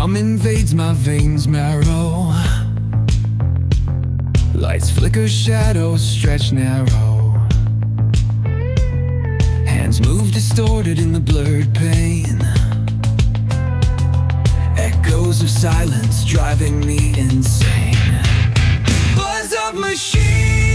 Hum invades my veins marrow. Lights flicker, shadows stretch narrow. Hands move distorted in the blurred pain. Echoes of silence driving me insane. Buzz of machines,